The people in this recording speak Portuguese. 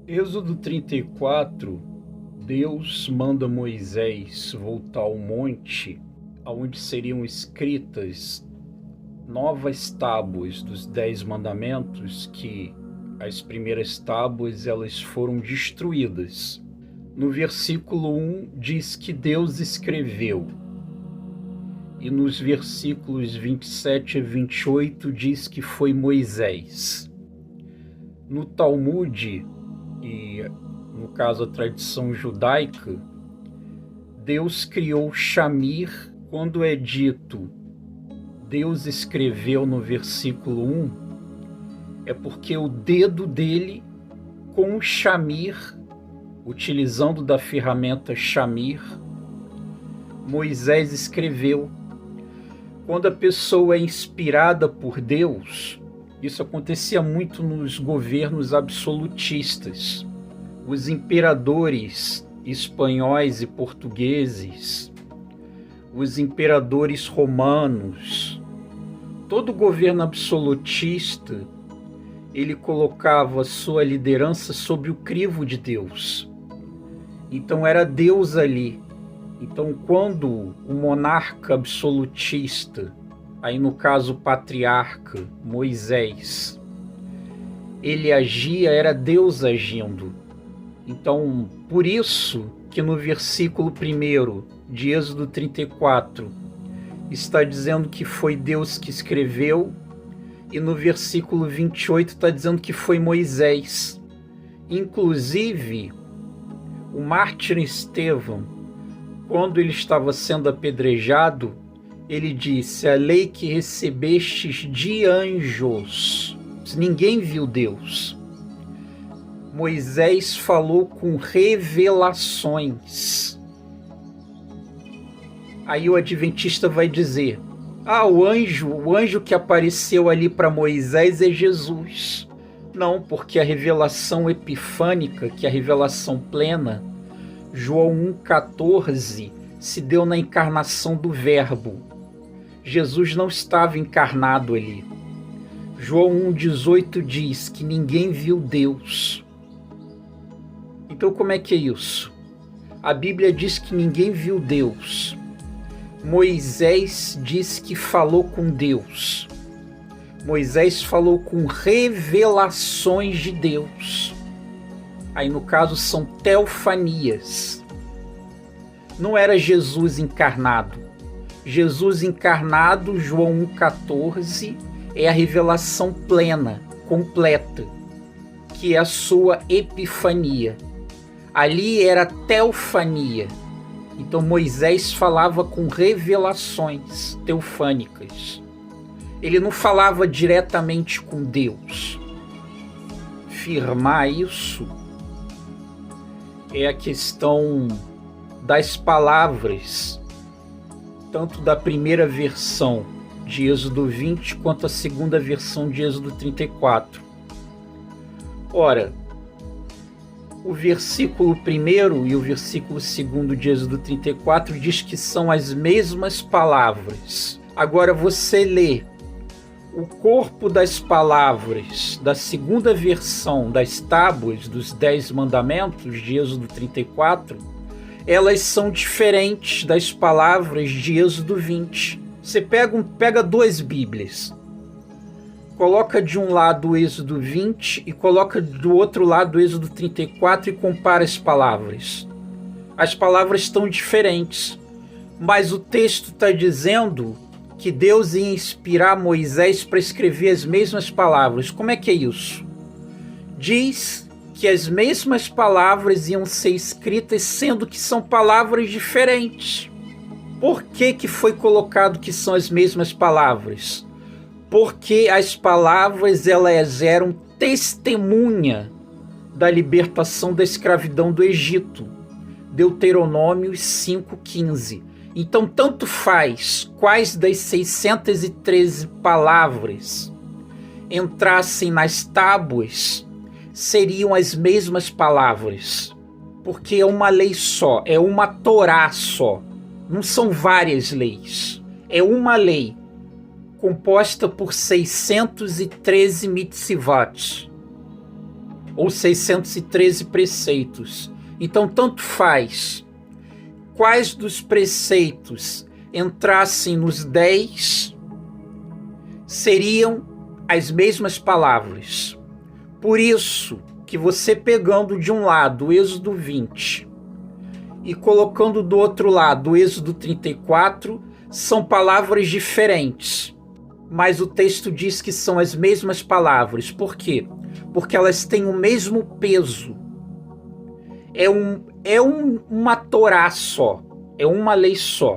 Êxodo 34, Deus manda Moisés voltar ao monte, onde seriam escritas novas tábuas dos 10 mandamentos, que as primeiras tábuas elas foram destruídas. No versículo 1 diz que Deus escreveu, e nos versículos 27 a 28 diz que foi Moisés. No Talmud, e no caso a tradição judaica, Deus criou Shamir. Quando é dito Deus escreveu no versículo 1, é porque o dedo dele com o Shamir, utilizando da ferramenta Shamir, Moisés escreveu. Quando a pessoa é inspirada por Deus, isso acontecia muito nos governos absolutistas. Os imperadores espanhóis e portugueses, os imperadores romanos, todo governo absolutista, ele colocava sua liderança sob o crivo de Deus. Então era Deus ali. Então quando o monarca absolutista, aí no caso o patriarca Moisés, ele agia, era Deus agindo. Então por isso que no versículo 1 de Êxodo 34 está dizendo que foi Deus que escreveu, e no versículo 28 está dizendo que foi Moisés. Inclusive, o mártir Estevão, quando ele estava sendo apedrejado, ele disse: a lei que recebestes de anjos. Ninguém viu Deus. Moisés falou com revelações. Aí o adventista vai dizer: o anjo que apareceu ali para Moisés é Jesus. Não, porque a revelação epifânica, que é a revelação plena, João 1,14, se deu na encarnação do Verbo. Jesus não estava encarnado ali. João 1,18 diz que ninguém viu Deus. Então como é que é isso? A Bíblia diz que ninguém viu Deus. Moisés diz que falou com Deus. Moisés falou com revelações de Deus. Aí no caso são teofanias. Não era Jesus encarnado. Jesus encarnado, João 1,14, é a revelação plena, completa, que é a sua epifania. Ali era teofania. Então Moisés falava com revelações teofânicas. Ele não falava diretamente com Deus. Firmar isso é a questão das palavras, tanto da primeira versão de Êxodo 20 quanto a segunda versão de Êxodo 34. Ora, o versículo 1 e o versículo 2 de Êxodo 34 diz que são as mesmas palavras. Agora você lê o corpo das palavras da segunda versão das tábuas dos 10 mandamentos de Êxodo 34, elas são diferentes das palavras de Êxodo 20. Você pega 2 Bíblias, coloca de um lado o Êxodo 20 e coloca do outro lado o Êxodo 34 e compara as palavras. As palavras estão diferentes, mas o texto está dizendo que Deus ia inspirar Moisés para escrever as mesmas palavras. Como é que é isso? Diz que as mesmas palavras iam ser escritas, sendo que são palavras diferentes. Por que foi colocado que são as mesmas palavras? Porque as palavras elas eram testemunha da libertação da escravidão do Egito. Deuteronômio 5,15. Então, tanto faz quais das 613 palavras entrassem nas tábuas, seriam as mesmas palavras. Porque é uma lei só, é uma Torá só. Não são várias leis. É uma lei composta por 613 mitzvot. ou 613 preceitos. Então, tanto faz quais dos preceitos entrassem nos 10, seriam as mesmas palavras. Por isso que você pegando de um lado o Êxodo 20 e colocando do outro lado o Êxodo 34, são palavras diferentes. Mas o texto diz que são as mesmas palavras. Por quê? Porque elas têm o mesmo peso. É uma Torá só. É uma lei só.